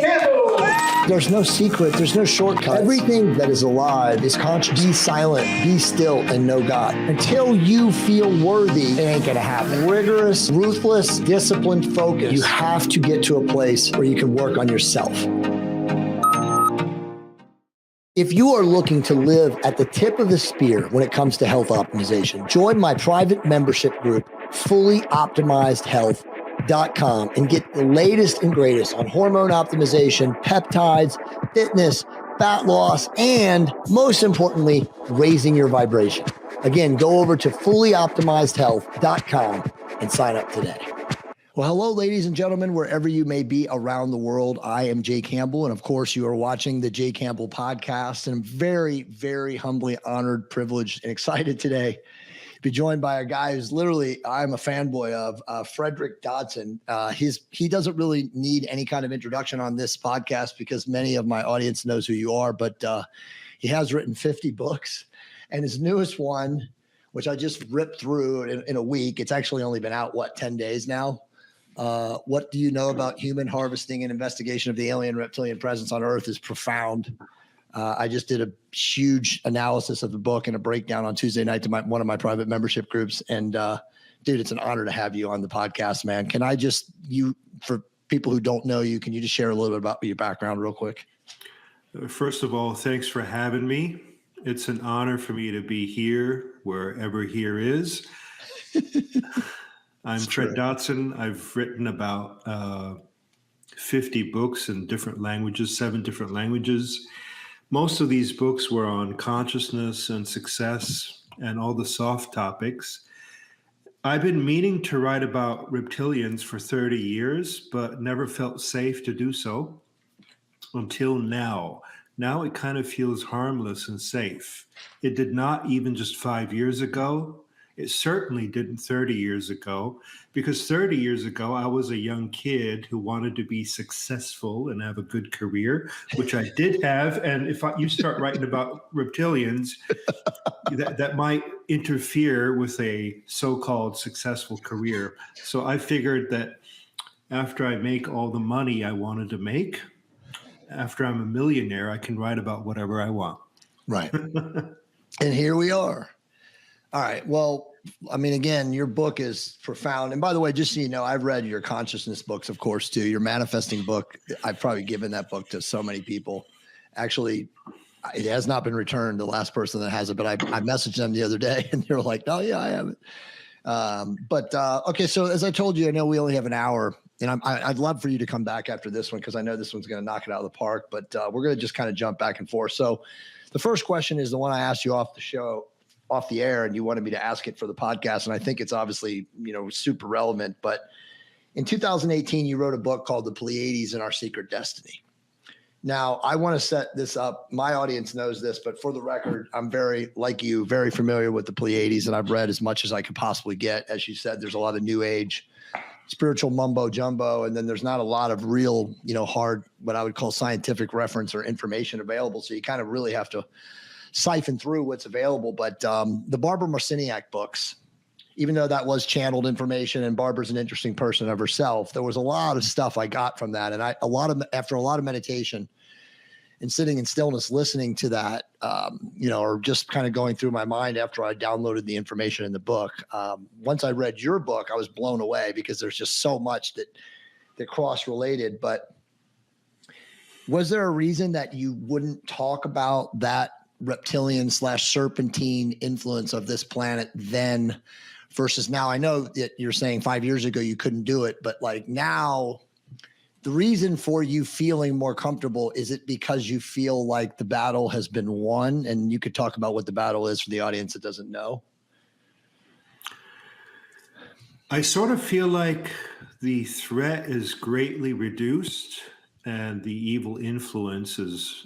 Campbell. There's no secret. There's no shortcut. Everything that is alive is conscious. Be silent, be still, and know God. Until you feel worthy, it ain't going to happen. Rigorous, ruthless, disciplined focus. You have to get to a place where you can work on yourself. If you are looking to live at the tip of the spear when it comes to health optimization, join my private membership group, fullyoptimizedhealth.com, and get the latest and greatest on hormone optimization, peptides, fitness, fat loss, and most importantly, raising your vibration. Again, go over to fullyoptimizedhealth.com and sign up today. Well, hello, ladies and gentlemen, wherever you may be around the world. I am Jay Campbell, and of course, you are watching the Jay Campbell podcast. And I'm very, very humbly honored, privileged, and excited today to be joined by a guy who's literally, I'm a fanboy of, Frederick Dodson. He doesn't really need any kind of introduction on this podcast because many of my audience knows who you are, but he has written 50 books, and his newest one, which I just ripped through in a week, it's actually only been out, 10 days now? What do you know about human harvesting and investigation of the alien-reptilian presence on Earth is profound. I just did a huge analysis of the book and a breakdown on Tuesday night to one of my private membership groups. And dude, it's an honor to have you on the podcast, man. Can I just, for people who don't know you, can you just share a little bit about your background real quick? First of all, thanks for having me. It's an honor for me to be here, wherever here is. I'm Fred Dodson. I've written about 50 books in different languages, 7 different languages. Most of these books were on consciousness and success and all the soft topics. I've been meaning to write about reptilians for 30 years, but never felt safe to do so until now. Now it kind of feels harmless and safe. It did not even just 5 years ago. It certainly didn't 30 years ago, because 30 years ago, I was a young kid who wanted to be successful and have a good career, which I did have. And if you start writing about reptilians, that might interfere with a so-called successful career. So I figured that after I make all the money I wanted to make, after I'm a millionaire, I can write about whatever I want. Right. And here we are. All right. Well, I mean, again, your book is profound. And by the way, just so you know, I've read your consciousness books, of course, too. Your manifesting book, I've probably given that book to so many people. Actually, it has not been returned, the last person that has it, but I messaged them the other day and they were like, oh, yeah, I have it. Okay. So as I told you, I know we only have an hour, and I'd love for you to come back after this one because I know this one's going to knock it out of the park, but we're going to just kind of jump back and forth. So the first question is the one I asked you off the air, and you wanted me to ask it for the podcast. And I think it's obviously, super relevant, but in 2018, you wrote a book called The Pleiadians and Our Secret Destiny. Now I want to set this up. My audience knows this, but for the record, I'm very familiar with the Pleiadians, and I've read as much as I could possibly get. As you said, there's a lot of new age spiritual mumbo jumbo, and then there's not a lot of real, hard, what I would call scientific reference or information available. So you kind of really have to siphon through what's available. But the Barbara Marciniak books, even though that was channeled information and Barbara's an interesting person of herself, there was a lot of stuff I got from that. And after a lot of meditation and sitting in stillness, listening to that, or just kind of going through my mind after I downloaded the information in the book. Once I read your book, I was blown away because there's just so much that cross-related. But was there a reason that you wouldn't talk about that reptilian/serpentine influence of this planet then versus now? I know that you're saying 5 years ago you couldn't do it, but like now, the reason for you feeling more comfortable, is it because you feel like the battle has been won? And you could talk about what the battle is for the audience that doesn't know. I sort of feel like the threat is greatly reduced and the evil influence is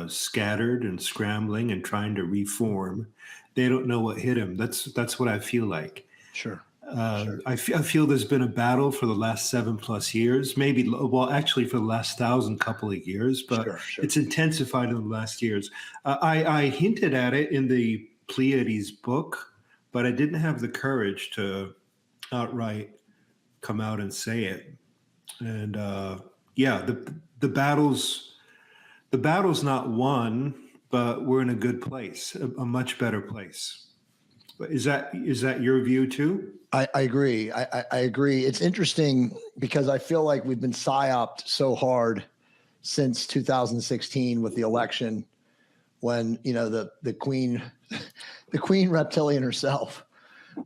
scattered and scrambling and trying to reform. They don't know what hit them. That's what I feel like. Sure. I feel there's been a battle for the last 7+ years, actually for the last 1,000 couple of years, but sure. It's intensified in the last years. I hinted at it in the Pleiades book, but I didn't have the courage to outright come out and say it. And the the battle's not won, but we're in a good place, a much better place. Is that your view too? I agree. I agree. It's interesting because I feel like we've been psyoped so hard since 2016 with the election, when the queen, the queen reptilian herself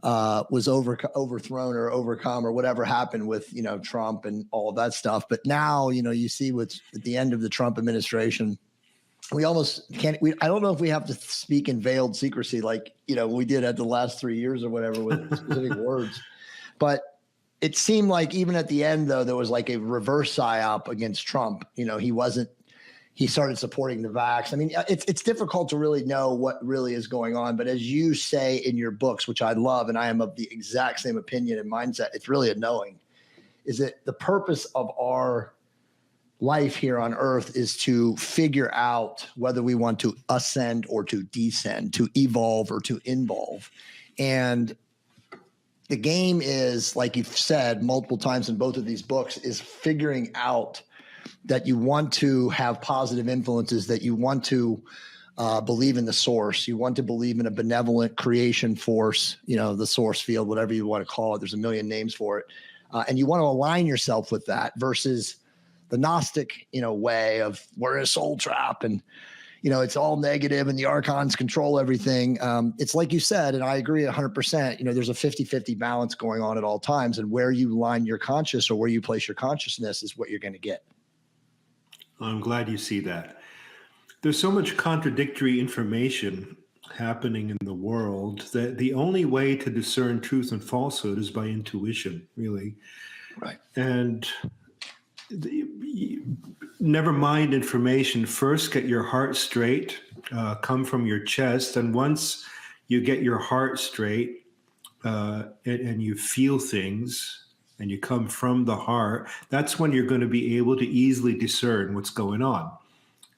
was overthrown or overcome or whatever happened with Trump and all of that stuff. But now you see what's at the end of the Trump administration. We almost can't. I don't know if we have to speak in veiled secrecy like we did at the last 3 years or whatever with specific words. But it seemed like even at the end, though, there was like a reverse psyop against Trump. He started supporting the vax. I mean, it's difficult to really know what really is going on. But as you say in your books, which I love, and I am of the exact same opinion and mindset, it's really a knowing, is that the purpose of our life here on earth is to figure out whether we want to ascend or to descend, to evolve or to involve. And the game is, like you've said multiple times in both of these books, is figuring out that you want to have positive influences, that you want to believe in the source. You want to believe in a benevolent creation force, the source field, whatever you want to call it. There's a million names for it. And you want to align yourself with that versus the Gnostic, way of we're in a soul trap and, it's all negative and the archons control everything. It's like you said, and I agree 100%, there's a 50-50 balance going on at all times, and where you line your conscious or where you place your consciousness is what you're going to get. I'm glad you see that. There's so much contradictory information happening in the world that the only way to discern truth and falsehood is by intuition, really. Right. And never mind information. First, get your heart straight, come from your chest. And once you get your heart straight and you feel things and you come from the heart, that's when you're going to be able to easily discern what's going on.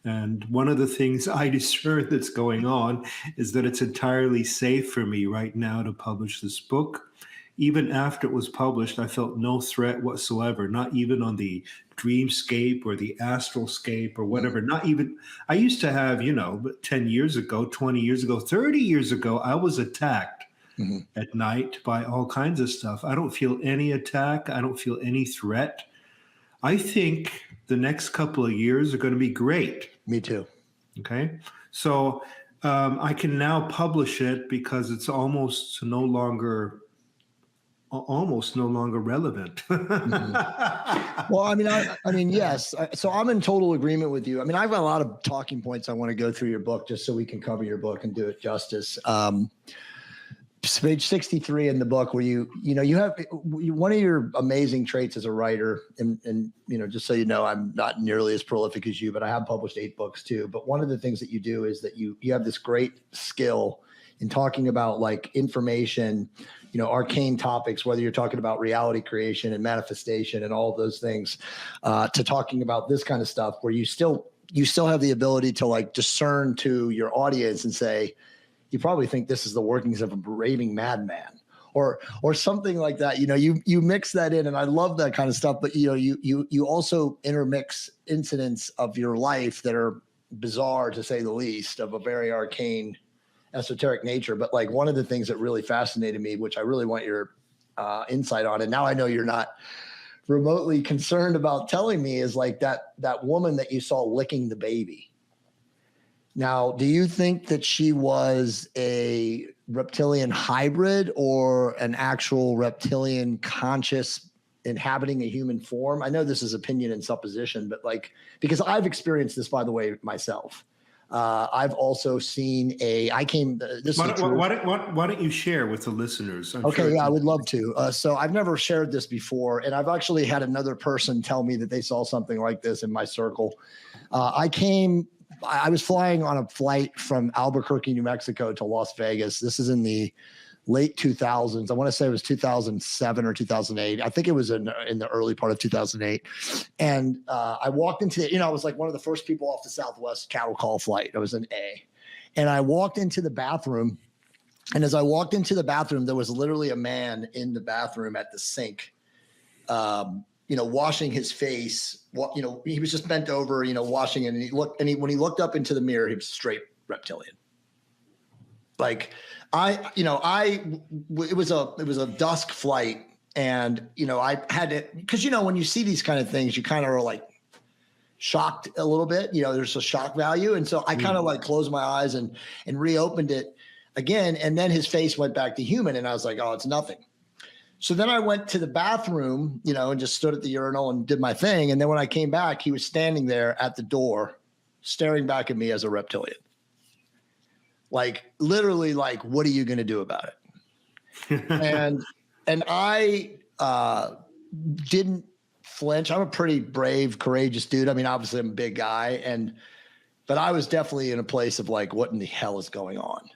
And one of the things I discern that's going on is that it's entirely safe for me right now to publish this book. Even after it was published, I felt no threat whatsoever, not even on the dreamscape or the astralscape or whatever. Not even, I used to have, 10 years ago, 20 years ago, 30 years ago, I was attacked at night by all kinds of stuff. I don't feel any attack. I don't feel any threat. I think the next couple of years are going to be great. Me too. Okay. So I can now publish it because it's almost no longer relevant. Well, I mean, yes. So I'm in total agreement with you. I mean, I've got a lot of talking points I want to go through your book just so we can cover your book and do it justice. Page 63 in the book where you have one of your amazing traits as a writer, and just so you know, I'm not nearly as prolific as you, but I have published 8 books too. But one of the things that you do is that you have this great skill in talking about like information, arcane topics, whether you're talking about reality creation and manifestation and all of those things, to talking about this kind of stuff where you still have the ability to like discern to your audience and say, you probably think this is the workings of a raving madman or something like that. You mix that in, and I love that kind of stuff, but you also intermix incidents of your life that are bizarre, to say the least, of a very arcane, esoteric nature. But like one of the things that really fascinated me, which I really want your insight on, and now I know you're not remotely concerned about telling me, is like that woman that you saw licking the baby. Now, do you think that she was a reptilian hybrid or an actual reptilian conscious inhabiting a human form? I know this is opinion and supposition, but like, because I've experienced this, by the way, myself. I've also seen why don't you share with the listeners? I would love to. So I've never shared this before, and I've actually had another person tell me that they saw something like this in my circle. I was flying on a flight from Albuquerque, New Mexico to Las Vegas. This is in the late 2000s. I want to say it was 2007 or 2008. I think it was in the early part of 2008. And I walked into I was like one of the first people off the Southwest cattle call flight. I was an A. And I walked into the bathroom. And as I walked into the bathroom, there was literally a man in the bathroom at the sink. washing his face. He was just bent over, washing it. And he looked, when he looked up into the mirror, he was straight reptilian. Like it was a dusk flight, and I had to, because when you see these kind of things, you kind of are like shocked a little bit. There's a shock value, and so I kind of like closed my eyes and reopened it again, and then his face went back to human, and I was like, oh, it's nothing. So then I went to the bathroom, and just stood at the urinal and did my thing. And then when I came back, he was standing there at the door, staring back at me as a reptilian. Like literally, like, what are you going to do about it? and I didn't flinch. I'm a pretty brave, courageous dude. I mean, obviously I'm a big guy, but I was definitely in a place of like, what in the hell is going on?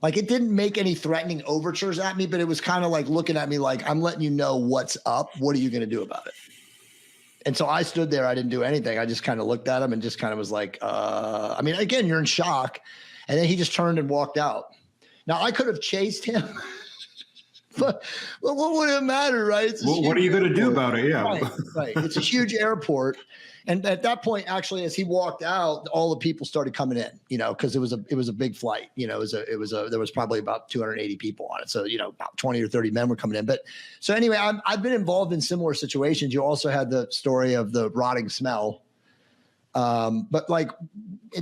Like, it didn't make any threatening overtures at me, but it was kind of like looking at me like, I'm letting you know what's up. What are you going to do about it? And so I stood there. I didn't do anything. I just kind of looked at him and just kind of was like, again, you're in shock. And then he just turned and walked out. Now, I could have chased him, but what would it matter, right? What are you going to do about it? Yeah. Right. It's a huge airport. And at that point, actually, as he walked out, all the people started coming in, because it was a big flight. There was probably about 280 people on it. So, about 20 or 30 men were coming in. But so anyway, I've been involved in similar situations. You also had the story of the rotting smell. But like,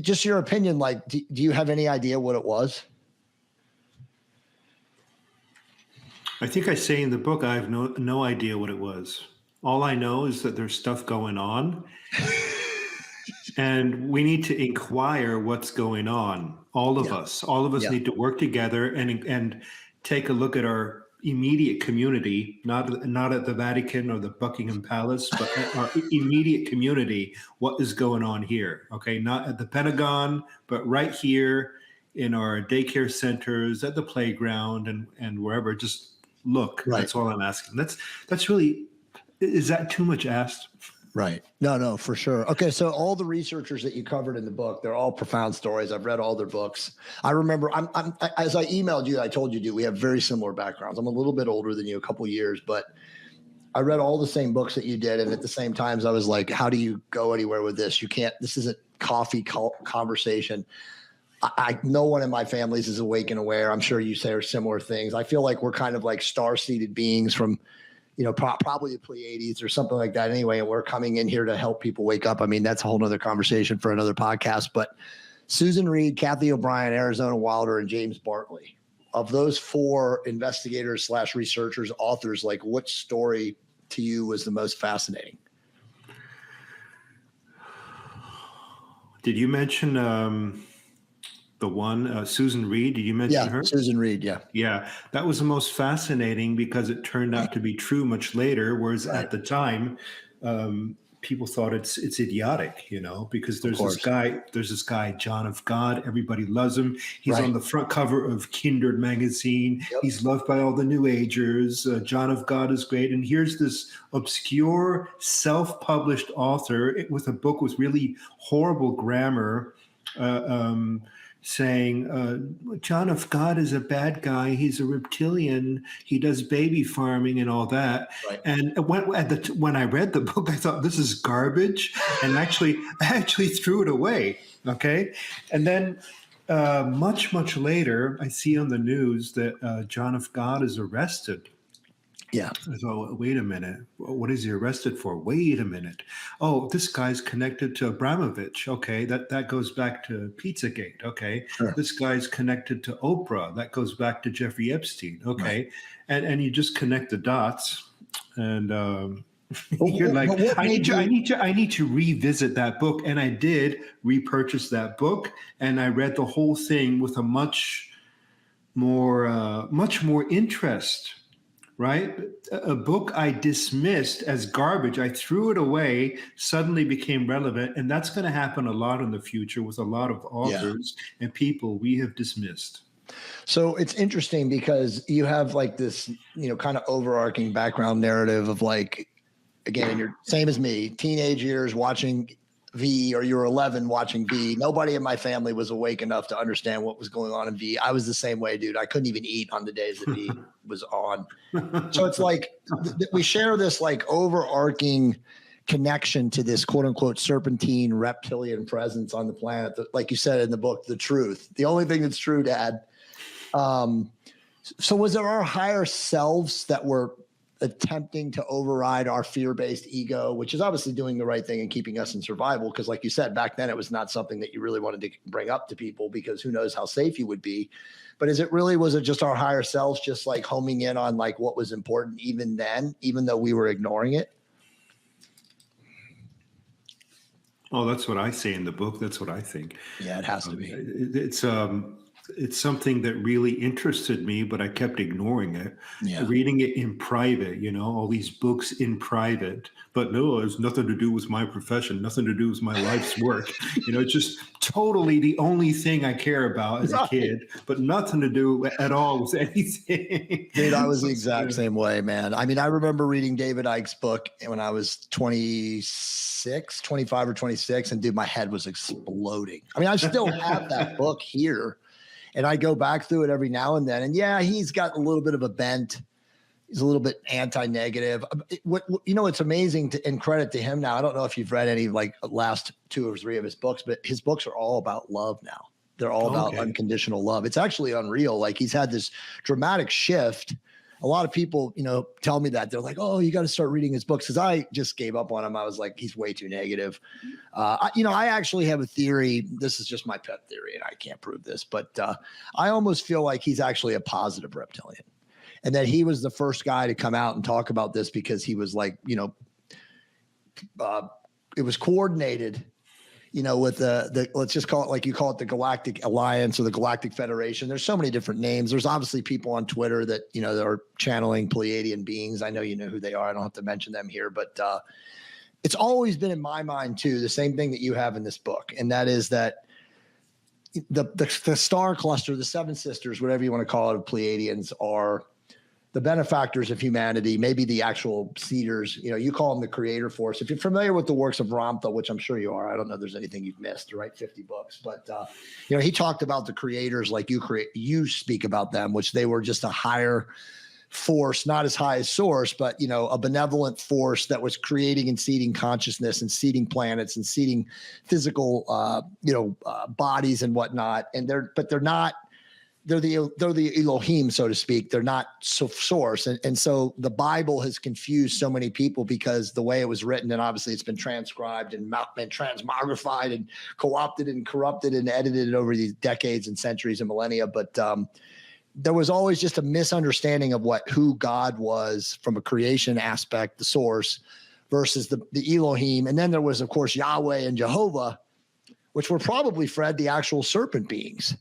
just your opinion, like, do you have any idea what it was? I think I say in the book, I have no idea what it was. All I know is that there's stuff going on and we need to inquire what's going on. All of us need to work together and take a look at our immediate community, not at the Vatican or the Buckingham Palace, but at our immediate community. What is going on here? Okay. Not at the Pentagon, but right here in our daycare centers, at the playground and wherever. Just look. Right. That's all I'm asking. That's really, is that too much asked? Right. No, for sure. Okay. So all the researchers that you covered in the book, they're all profound stories. I've read all their books. I remember as I emailed you, I told you, we have very similar backgrounds. I'm a little bit older than you, a couple of years, but I read all the same books that you did. And at the same times I was like, how do you go anywhere with this? This isn't coffee conversation. No one in my families is awake and aware. I'm sure you say similar things. I feel like we're kind of like star-seeded beings from, probably the Pleiadians or something like that anyway. And we're coming in here to help people wake up. I mean, that's a whole nother conversation for another podcast. But Susan Reed, Kathy O'Brien, Arizona Wilder, and James Bartley, of those 4 investigators / researchers, authors, like, what story to you was the most fascinating? Did you mention the one, Susan Reed? Did you mention her? Susan Reed, yeah. Yeah, that was the most fascinating because it turned out to be true much later, whereas at the time, people thought it's idiotic, because there's this guy, John of God. Everybody loves him. He's on the front cover of Kindred magazine. Yep. He's loved by all the New Agers. John of God is great. And here's this obscure, self-published author with a book with really horrible grammar, saying John of God is a bad guy. He's a reptilian. He does baby farming and all that. Right. And when I read the book, I thought, this is garbage, and I actually threw it away. Okay, and then much later, I see on the news that John of God is arrested. Yeah. I thought, wait a minute. What is he arrested for? Wait a minute. Oh, this guy's connected to Abramovich. Okay, that goes back to Pizzagate. Okay, sure. This guy's connected to Oprah. That goes back to Jeffrey Epstein. Okay, right. and you just connect the dots, and you're like, I need to revisit that book, and I did repurchase that book, and I read the whole thing with a much more interest. Right? A book I dismissed as garbage, I threw it away, suddenly became relevant. And that's going to happen a lot in the future with a lot of authors and people we have dismissed. So it's interesting because you have like this, kind of overarching background narrative of like, again, you're same as me, teenage years, watching V or you were 11 watching V. Nobody in my family was awake enough to understand what was going on in V. I was the same way, dude. I couldn't even eat on the days that V was on. So it's like we share this like overarching connection to this quote unquote serpentine reptilian presence on the planet. That, like you said in the book, the truth, the only thing that's true, Dad. So was it our higher selves that were attempting to override our fear-based ego, which is obviously doing the right thing and keeping us in survival? Because like you said, back then it was not something that you really wanted to bring up to people because who knows how safe you would be. But was it just our higher selves just like homing in on like what was important even then, even though we were ignoring it? Oh, that's what I say in the book. That's what I think. Yeah, it has to be. It's something that really interested me, but I kept ignoring it, reading it in private, all these books in private, but no, it has nothing to do with my profession, nothing to do with my life's work. It's just totally the only thing I care about as a kid, but nothing to do at all with anything. Dude, I was the exact same way, man. I mean, I remember reading David Icke's book when I was 25 or 26, and dude, my head was exploding. I mean, I still have that book here. And I go back through it every now and then. And yeah, he's got a little bit of a bent. He's a little bit anti-negative. It's amazing and credit to him now. I don't know if you've read any like last 2 or 3 of his books, but his books are all about love now. They're all about unconditional love. It's actually unreal. Like he's had this dramatic shift. A lot of people, tell me that they're like, oh, you got to start reading his books. Cause I just gave up on him. I was like, he's way too negative. I actually have a theory. This is just my pet theory and I can't prove this, but I almost feel like he's actually a positive reptilian and that he was the first guy to come out and talk about this because he was like, it was coordinated, with the let's just call it like you call it the Galactic Alliance or the Galactic Federation. There's so many different names. There's obviously people on Twitter that, that are channeling Pleiadian beings. I know you know who they are. I don't have to mention them here, but it's always been in my mind too, the same thing that you have in this book. And that is that the star cluster, the 7 sisters, whatever you want to call it, of Pleiadians are the benefactors of humanity, maybe the actual seeders, you call them the creator force. If you're familiar with the works of Ramtha, which I'm sure you are, I don't know if there's anything you've missed to write 50 books, but he talked about the creators like you speak about them, which they were just a higher force, not as high as source, but a benevolent force that was creating and seeding consciousness and seeding planets and seeding physical bodies and whatnot. And they're not. They're the Elohim, so to speak. They're not source. And so the Bible has confused so many people because the way it was written, and obviously it's been transcribed and transmogrified and co-opted and corrupted and edited over these decades and centuries and millennia. But there was always just a misunderstanding of who God was from a creation aspect, the source, versus the Elohim. And then there was, of course, Yahweh and Jehovah, which were probably, Fred, the actual serpent beings.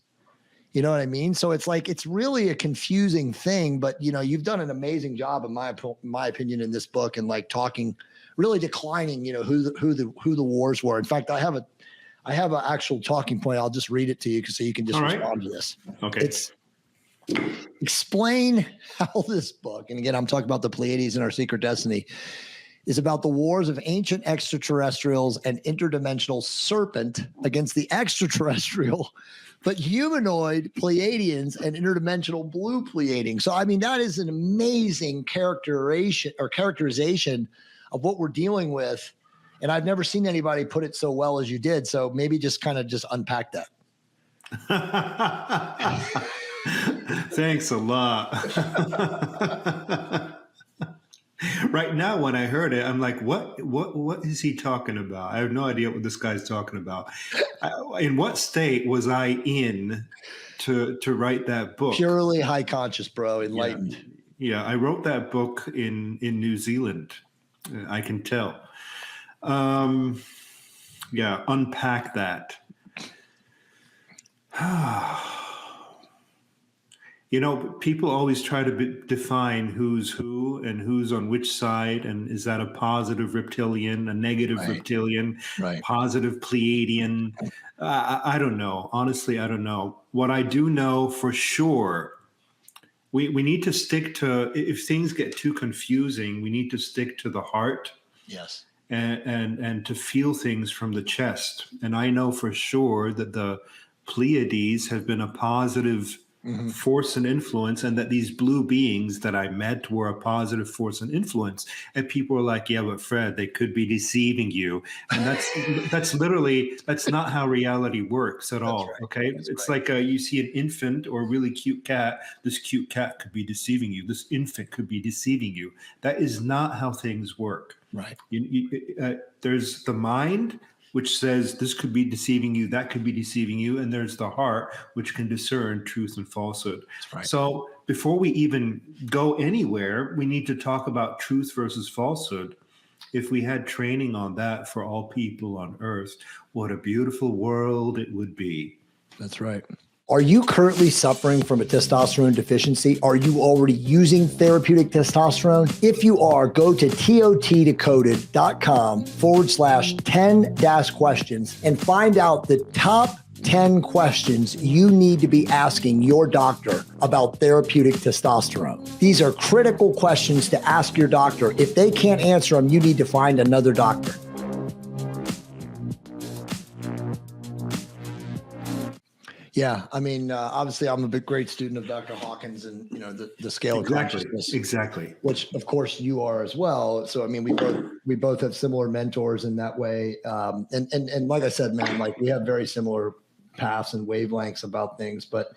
You know what I mean? So it's like, it's really a confusing thing, but you've done an amazing job in my opinion in this book and like really declining, who the wars were. In fact, I have an actual talking point. I'll just read it to you so you can just respond to this. Okay. It's explain how this book, and again, I'm talking about the Pleiades and our secret destiny, is about the wars of ancient extraterrestrials and interdimensional serpent against the extraterrestrial but humanoid Pleiadians and interdimensional blue Pleiadians. So, I mean, that is an amazing characterization of what we're dealing with. And I've never seen anybody put it so well as you did. So maybe just unpack that. Thanks a lot. Right now, when I heard it, I'm like, what is he talking about? I have no idea what this guy's talking about. In what state was I in to write that book? Purely high conscious, bro, enlightened. Yeah, I wrote that book in New Zealand. I can tell. Unpack that. People always try to define who's who and who's on which side. And is that a positive reptilian, a negative reptilian, positive Pleiadian? I don't know. Honestly, I don't know. What I do know for sure, we need to stick to, if things get too confusing, we need to stick to the heart. Yes. and to feel things from the chest. And I know for sure that the Pleiades have been a positive force and influence, and that these blue beings that I met were a positive force and influence. And people were like, yeah, but Fred, they could be deceiving you. And that's not how reality works at all. Right. Okay. It's like you see an infant or a really cute cat. This cute cat could be deceiving you. This infant could be deceiving you. That is not how things work. Right. There's the mind, which says this could be deceiving you, that could be deceiving you. And there's the heart, which can discern truth and falsehood. Right. So before we even go anywhere, we need to talk about truth versus falsehood. If we had training on that for all people on earth, what a beautiful world it would be. That's right. Are you currently suffering from a testosterone deficiency? Are you already using therapeutic testosterone? If you are, go to totdecoded.com/10-questions and find out the top 10 questions you need to be asking your doctor about therapeutic testosterone. These are critical questions to ask your doctor. If they can't answer them, you need to find another doctor. Yeah, I mean, obviously, I'm a great student of Dr. Hawkins and the scale of consciousness. Exactly. Which, of course, you are as well. So, I mean, we both have similar mentors in that way. And like I said, man, like we have very similar paths and wavelengths about things. But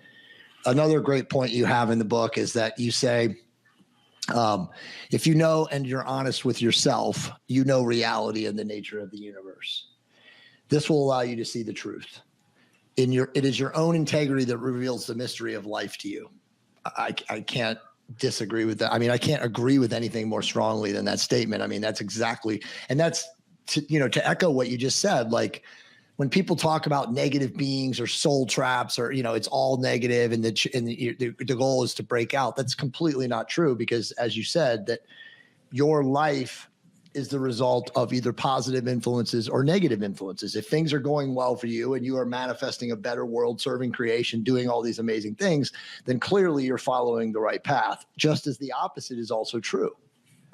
another great point you have in the book is that you say, if you know and you're honest with yourself, you know reality and the nature of the universe. This will allow you to see the truth. It is your own integrity that reveals the mystery of life to you. I can't disagree with that. I mean, I can't agree with anything more strongly than that statement. I mean, that's exactly, and that's to echo what you just said. Like when people talk about negative beings or soul traps, or it's all negative, and the goal is to break out. That's completely not true, because as you said, that your life is the result of either positive influences or negative influences. If things are going well for you and you are manifesting a better world, serving creation, doing all these amazing things, then clearly you're following the right path. Just as the opposite is also true.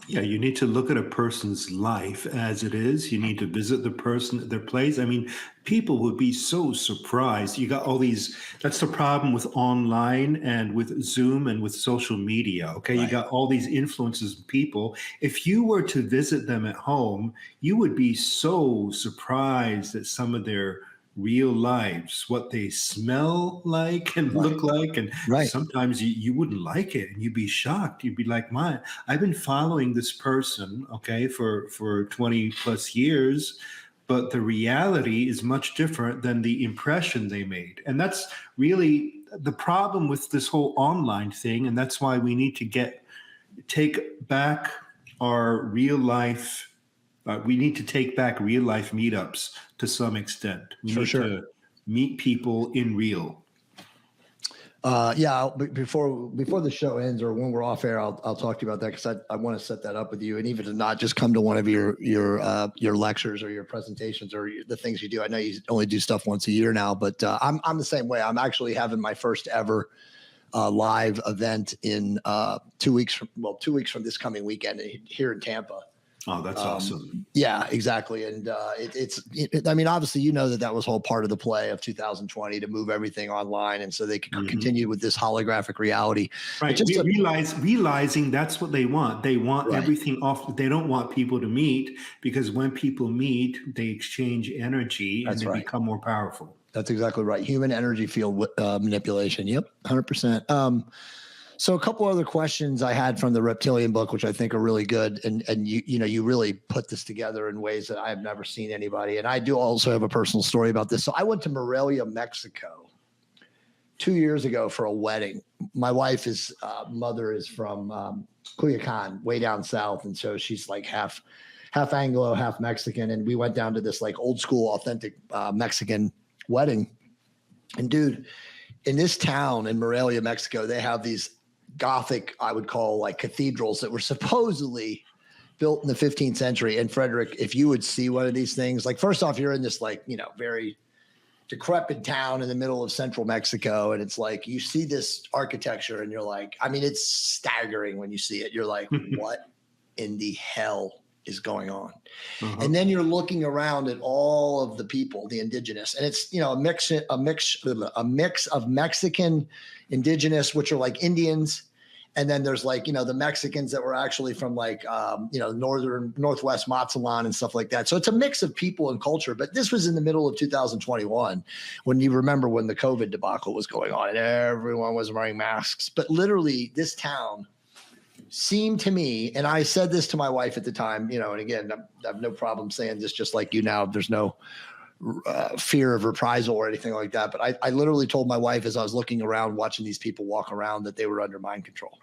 Yeah, you need to look at a person's life as it is. You need to visit the person at their place. I mean, people would be so surprised. You got all these, that's the problem with online and with Zoom and with social media. Okay. Right. You got all these influences of people. If you were to visit them at home, you would be so surprised at some of their real lives, what they smell like and look like. And sometimes you wouldn't like it and you'd be shocked. You'd be like, I've been following this person, okay, for 20 plus years, but the reality is much different than the impression they made. And that's really the problem with this whole online thing. And that's why we need to take back our real life. We need to take back real life meetups to some extent. We need to meet people in real. Before the show ends, or when we're off air, I'll talk to you about that, because I want to set that up with you, and even to not just come to one of your lectures or your presentations or the things you do. I know you only do stuff once a year now, but I'm the same way. I'm actually having my first ever live event in 2 weeks from this coming weekend here in Tampa. Oh, that's awesome. Yeah, exactly. And I mean, obviously, that was whole part of the play of 2020 to move everything online. And so they could continue with this holographic reality. Right. Just realizing that's what they want. They want everything off. They don't want people to meet, because when people meet, they exchange energy and they become more powerful. That's exactly right. Human energy field manipulation. Yep. 100%. So a couple other questions I had from the Reptilian book, which I think are really good. And you really put this together in ways that I have never seen anybody. And I do also have a personal story about this. So I went to Morelia, Mexico 2 years ago for a wedding. My wife's mother is from Culiacan, way down south. And so she's like half Anglo, half Mexican. And we went down to this like old school, authentic Mexican wedding. And dude, in this town in Morelia, Mexico, they have these Gothic, I would call like cathedrals that were supposedly built in the 15th century. And Frederick, if you would see one of these things, like first off, you're in this like, very decrepit town in the middle of central Mexico. And it's like, you see this architecture and you're like, I mean, it's staggering when you see it. You're like, what in the hell is going on. Uh-huh. And then you're looking around at all of the people, the indigenous, and it's, you know, a mix of Mexican indigenous, which are like Indians. And then there's like, you know, the Mexicans that were actually from like, you know, Northwest Mazatlan and stuff like that. So it's a mix of people and culture. But this was in the middle of 2021, when you remember when the COVID debacle was going on and everyone was wearing masks. But literally this town seemed to me, and I said this to my wife at the time, you know, and again, I have no problem saying this, just like you now, there's no fear of reprisal or anything like that. But I literally told my wife, as I was looking around, watching these people walk around, that they were under mind control.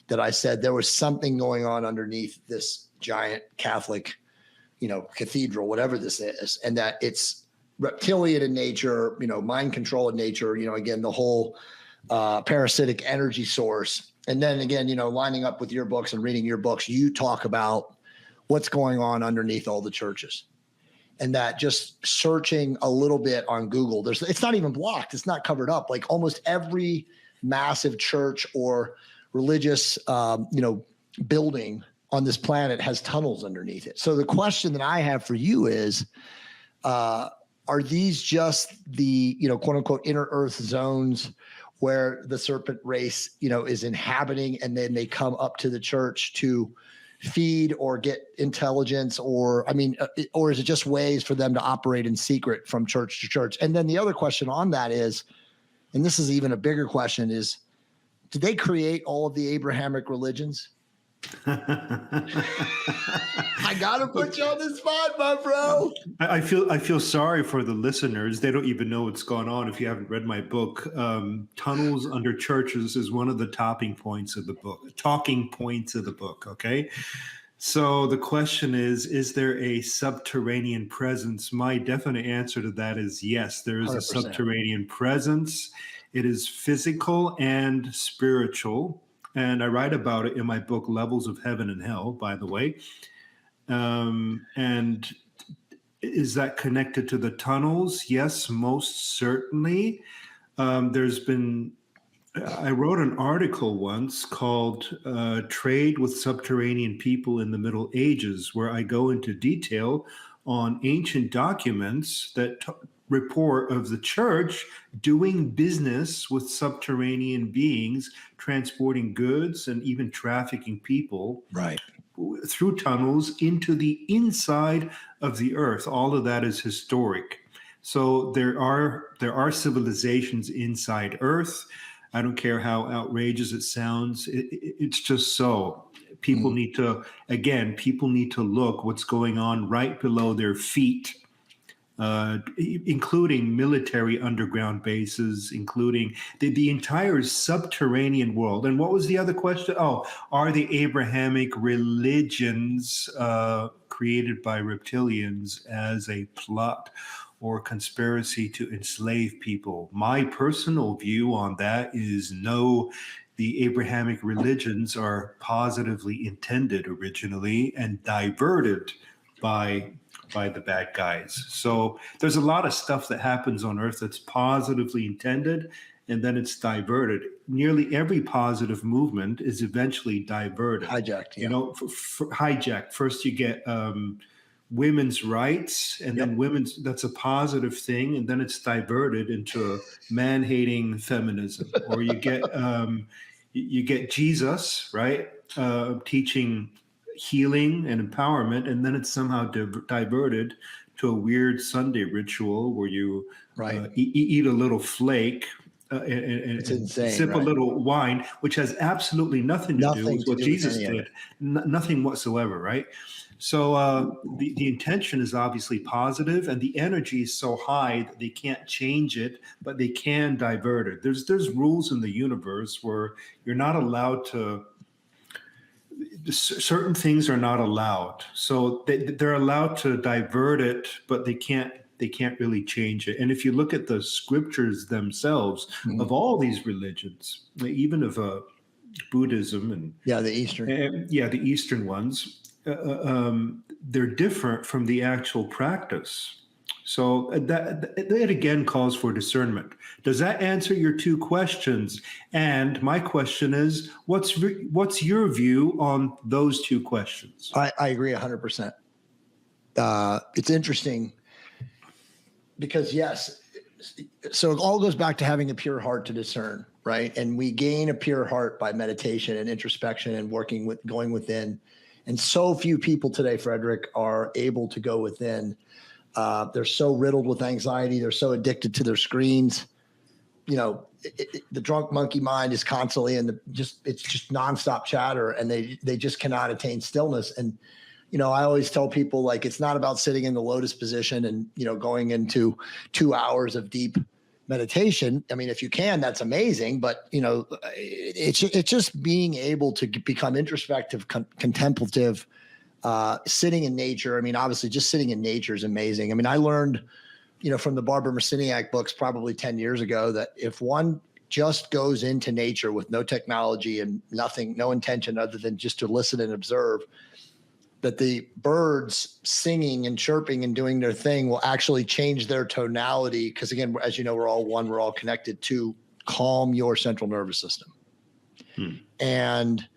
That I said there was something going on underneath this giant Catholic, you know, cathedral, whatever this is, and that it's reptilian in nature, you know, mind control in nature, you know, again, the whole parasitic energy source. And then again, you know, lining up with your books and reading your books, you talk about what's going on underneath all the churches. And that just searching a little bit on Google, it's not even blocked. It's not covered up. Like almost every massive church or religious, you know, building on this planet has tunnels underneath it. So the question that I have for you is, are these just the, you know, quote unquote inner earth zones where the serpent race, you know, is inhabiting, and then they come up to the church to feed or get intelligence, or, I mean, or is it just ways for them to operate in secret from church to church? And then the other question on that is, and this is even a bigger question, is, did they create all of the Abrahamic religions? I gotta put you on the spot, my bro. I feel sorry for the listeners. They don't even know what's going on if you haven't read my book. Tunnels under churches is one of the talking points of the book. Okay. So the question is there a subterranean presence? My definite answer to that is yes, there is 100%. A subterranean presence. It is physical and spiritual. And I write about it in my book, Levels of Heaven and Hell, by the way. And is that connected to the tunnels? Yes, most certainly. I wrote an article once called Trade with Subterranean People in the Middle Ages, where I go into detail on ancient documents that report of the church doing business with subterranean beings, transporting goods and even trafficking people through tunnels into the inside of the earth. All of that is historic. So there are civilizations inside Earth. I don't care how outrageous it sounds. It's just so. People need to look what's going on right below their feet. Including military underground bases, including the entire subterranean world. And what was the other question? Oh, are the Abrahamic religions created by reptilians as a plot or conspiracy to enslave people? My personal view on that is no. The Abrahamic religions are positively intended originally and diverted by the bad guys. So there's a lot of stuff that happens on Earth that's positively intended, and then it's diverted. Nearly every positive movement is eventually diverted. Hijacked, yeah. You know, hijacked. First you get women's rights, and then that's a positive thing, and then it's diverted into man-hating feminism. Or you get Jesus, right, teaching healing and empowerment, and then it's somehow diverted to a weird Sunday ritual where you eat a little flake and sip a little wine, which has absolutely nothing to do with what Jesus did. Nothing whatsoever, right? So the intention is obviously positive, and the energy is so high that they can't change it, but they can divert it. There's rules in the universe where you're not allowed to. Certain things are not allowed, so they're allowed to divert it, but they can't really change it. And if you look at the scriptures themselves of all these religions, even of Buddhism and the Eastern ones, they're different from the actual practice. So that again calls for discernment. Does that answer your two questions? And my question is, what's your view on those two questions? I agree 100%. It's interesting because yes, so it all goes back to having a pure heart to discern, right? And we gain a pure heart by meditation and introspection and going within. And so few people today, Frederick, are able to go within. They're so riddled with anxiety. They're so addicted to their screens. You know, the drunk monkey mind is constantly it's just nonstop chatter, and they just cannot attain stillness. And, you know, I always tell people, like, it's not about sitting in the lotus position and, you know, going into 2 hours of deep meditation. I mean, if you can, that's amazing. But, you know, it's just being able to become introspective, contemplative, sitting in nature. I mean, obviously just sitting in nature is amazing. I mean, I learned, you know, from the Barbara Marciniak books probably 10 years ago that if one just goes into nature with no technology and nothing, no intention other than just to listen and observe, that the birds singing and chirping and doing their thing will actually change their tonality. Because again, as you know, we're all one, we're all connected, to calm your central nervous system. And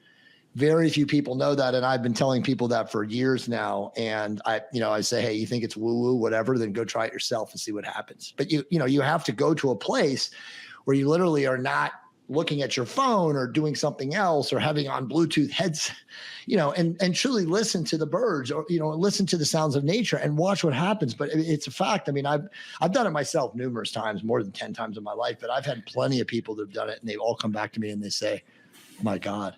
very few people know that. And I've been telling people that for years now. And I say, hey, you think it's woo woo, whatever, then go try it yourself and see what happens. But you have to go to a place where you literally are not looking at your phone or doing something else or having on Bluetooth heads, you know, and truly listen to the birds, or, you know, listen to the sounds of nature and watch what happens. But it's a fact. I mean, I've done it myself numerous times, more than 10 times in my life, but I've had plenty of people that have done it, and they all come back to me and they say, oh my God.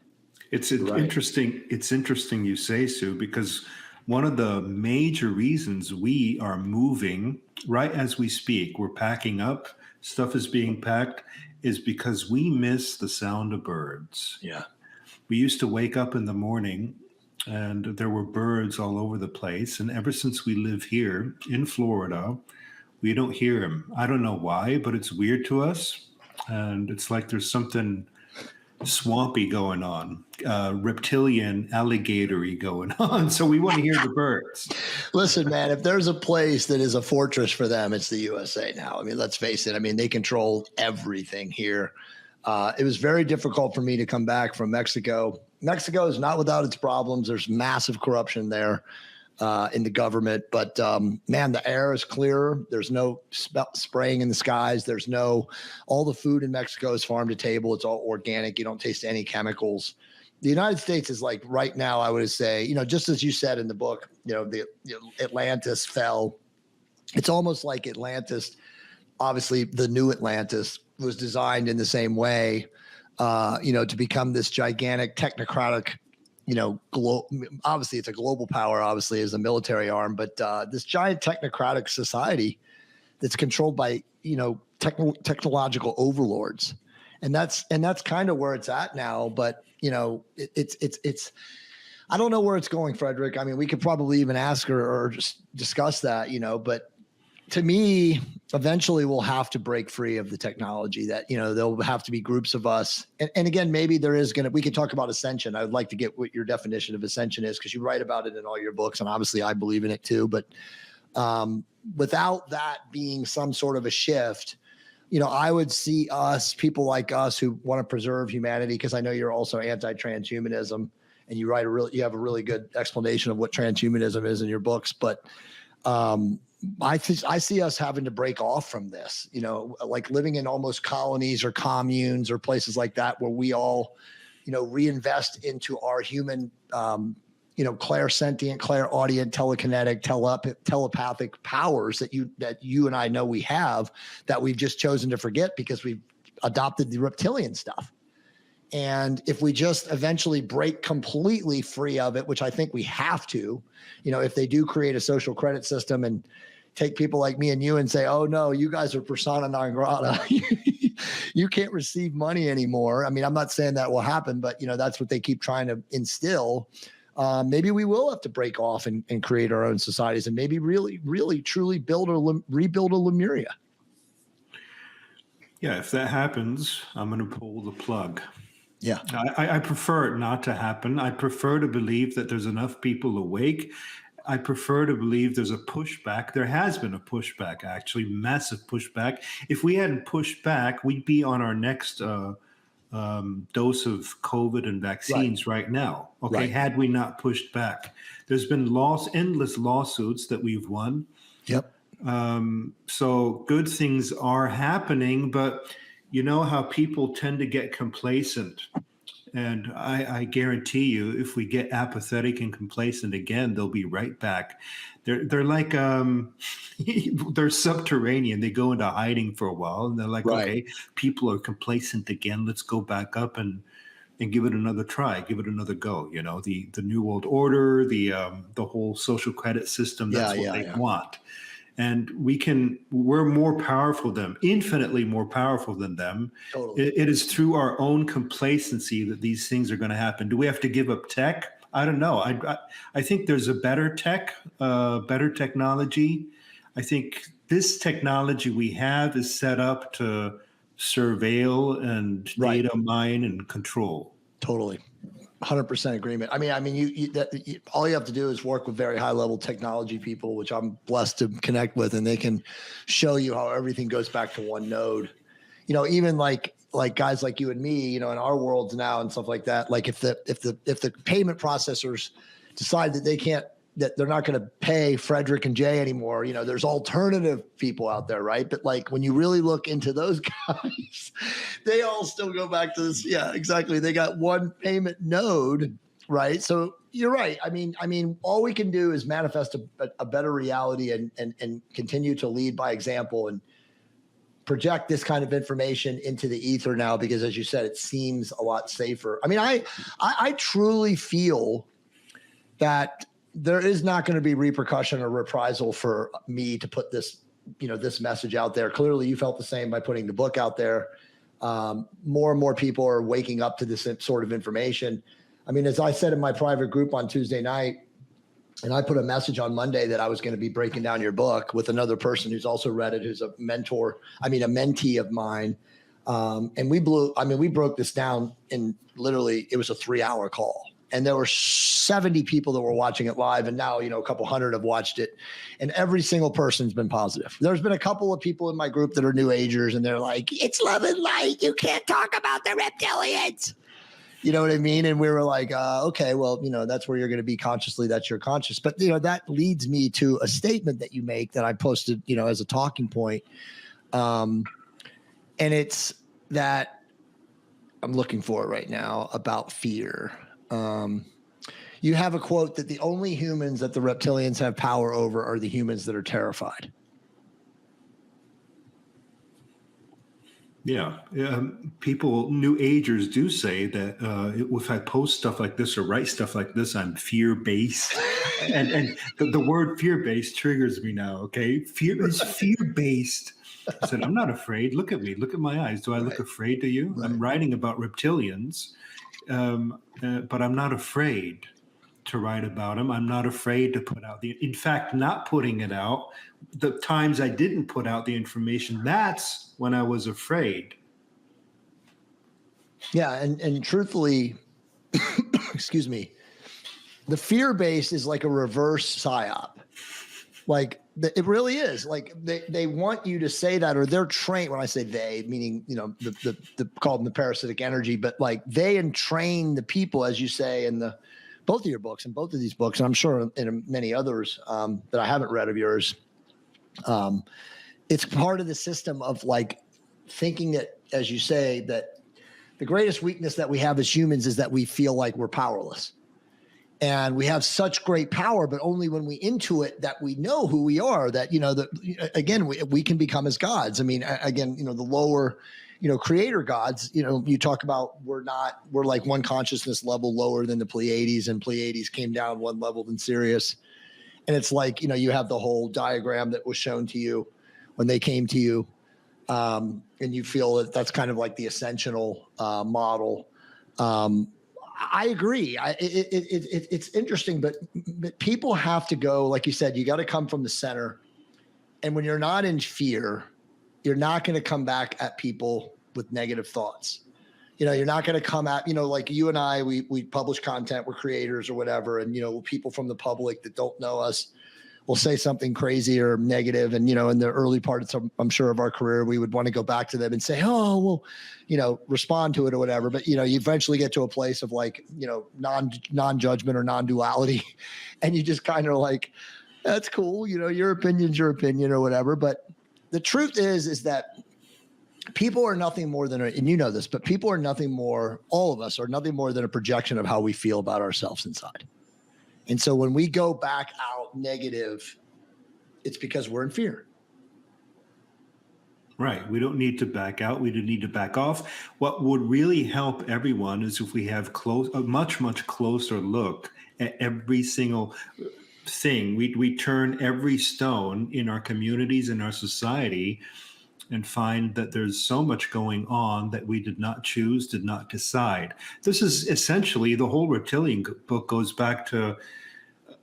It's interesting. It's interesting you say, Sue, because one of the major reasons we are moving right as we speak, we're packing up, stuff is being packed, is because we miss the sound of birds. Yeah. We used to wake up in the morning and there were birds all over the place. And ever since we live here in Florida, we don't hear them. I don't know why, but it's weird to us. And it's like there's something swampy going on, reptilian, alligatory going on. So we want to hear the birds. Listen, man, if there's a place that is a fortress for them, it's the USA now. I mean, let's face it. I mean, they control everything here. It was very difficult for me to come back from Mexico. Mexico is not without its problems. There's massive corruption there in the government. But, man, the air is clearer. There's no spraying in the skies. All the food in Mexico is farm to table. It's all organic. You don't taste any chemicals. The United States is like right now, I would say, you know, just as you said in the book, Atlantis fell. It's almost like Atlantis, obviously the new Atlantis was designed in the same way, to become this gigantic technocratic, obviously it's a global power, obviously as a military arm, but this giant technocratic society that's controlled by, technological overlords. And that's kind of where it's at now. But, it's I don't know where it's going, Frederick. I mean, we could probably even ask her or just discuss that, but to me, eventually we'll have to break free of the technology that, there'll have to be groups of us. And again, maybe we could talk about ascension. I would like to get what your definition of ascension is, because you write about it in all your books. And obviously I believe in it too. But without that being some sort of a shift, I would see people like us who want to preserve humanity, because I know you're also anti-transhumanism, and you have a really good explanation of what transhumanism is in your books. But I see us having to break off from this, like living in almost colonies or communes or places like that, where we all, reinvest into our human, clairsentient, clairaudient, telekinetic, telepathic powers that you and I know we have, that we've just chosen to forget because we've adopted the reptilian stuff. And if we just eventually break completely free of it, which I think we have to, if they do create a social credit system and take people like me and you and say, oh no, you guys are persona non grata. You can't receive money anymore. I mean, I'm not saying that will happen, but that's what they keep trying to instill. Maybe we will have to break off and create our own societies, and maybe really, really, truly rebuild a Lemuria. Yeah, if that happens, I'm going to pull the plug. Yeah. I prefer it not to happen. I prefer to believe that there's enough people awake I prefer to believe there's a pushback. There has been a pushback, actually, massive pushback. If we hadn't pushed back, we'd be on our next dose of COVID and vaccines right now. Okay, Right. had we not pushed back, there's been endless lawsuits that we've won. Yep. So good things are happening, but you know how people tend to get complacent. And I guarantee you, if we get apathetic and complacent again, they'll be right back. They're like they're subterranean. They go into hiding for a while, and they're like, Right. okay, people are complacent again. Let's go back up and give it another try, give it another go. You know, the New World Order, the whole social credit system. That's what they want. And we're more powerful than them, infinitely more powerful than them. Totally. It is through our own complacency that these things are going to happen. Do we have to give up tech? I don't know. I think there's a better technology. I think this technology we have is set up to surveil and data mine and control. Totally. 100% agreement. I mean, all you have to do is work with very high level technology people, which I'm blessed to connect with, and they can show you how everything goes back to one node. You know, even like guys like you and me, you know, in our worlds now and stuff like that. Like if the payment processors decide that they're not going to pay Frederick and Jay anymore, you know, there's alternative people out there, right? But like when you really look into those guys, they all still go back to this. Yeah, exactly. They got one payment node, right? So you're right. I mean, all we can do is manifest a better reality and continue to lead by example and project this kind of information into the ether now, because as you said, it seems a lot safer. I mean, I truly feel that there is not going to be repercussion or reprisal for me to put this, you know, this message out there. Clearly you felt the same by putting the book out there. More and more people are waking up to this sort of information. I mean, as I said in my private group on Tuesday night, and I put a message on Monday that I was going to be breaking down your book with another person who's also read it, who's a mentee of mine. And we broke this down in literally, it was a 3-hour call. And there were 70 people that were watching it live. And now, you know, a couple hundred have watched it. And every single person's been positive. There's been a couple of people in my group that are New Agers, and they're like, it's love and light. You can't talk about the reptilians. You know what I mean? And we were like, okay, well, you know, that's where you're going to be consciously. That's your conscious. But, you know, that leads me to a statement that you make that I posted, you know, as a talking point. And it's that I'm looking for it right now about fear. You have a quote that the only humans that the reptilians have power over are the humans that are terrified. Yeah. People, New Agers do say that if I post stuff like this or write stuff like this, I'm fear-based. and the word fear-based triggers me now, okay? Fear is fear-based. I said, I'm not afraid. Look at me. Look at my eyes. Do I look afraid to you? Right. I'm writing about reptilians. But I'm not afraid to write about them. I'm not afraid to put out in fact, not putting it out, the times I didn't put out the information, that's when I was afraid. Yeah. And truthfully, excuse me, the fear-based is like a reverse psyop. Like it really is. Like they want you to say that, or they're trained. When I say they, meaning, you know, the call them the parasitic energy, but like they entrain the people, as you say, in both of your books and both of these books, and I'm sure in many others that I haven't read of yours. It's part of the system of like thinking that, as you say, that the greatest weakness that we have as humans is that we feel like we're powerless. And we have such great power, but only when we intuit that we know who we are, that, you know, that again, we can become as gods. I mean, again, you know, the lower, you know, creator gods, you know, you talk about we're like one consciousness level lower than the Pleiades, and Pleiades came down one level than Sirius. And it's like, you know, you have the whole diagram that was shown to you when they came to you. And you feel that that's kind of like the ascensional model. I agree. It's interesting, but people have to go, like you said, you got to come from the center. And when you're not in fear, you're not going to come back at people with negative thoughts. You're not going to come at, like you and I, we publish content, we're creators or whatever. And, people from the public that don't know us will say something crazy or negative. And, in the early parts, I'm sure, of our career, we would want to go back to them and say, oh, well, respond to it or whatever. But, you eventually get to a place of like, non-judgment or non-duality. And you just kind of like, that's cool. Your opinion's your opinion or whatever. But the truth is that people are nothing more than, and you know this, but people are nothing more, all of us are nothing more than a projection of how we feel about ourselves inside. And so when we go back out negative, it's because we're in fear. Right. We don't need to back out. We don't need to back off. What would really help everyone is if we have a much, much closer look at every single thing. We turn every stone in our communities, in our society, and find that there's so much going on that we did not choose, did not decide. This is essentially, the whole Reptilian book goes back to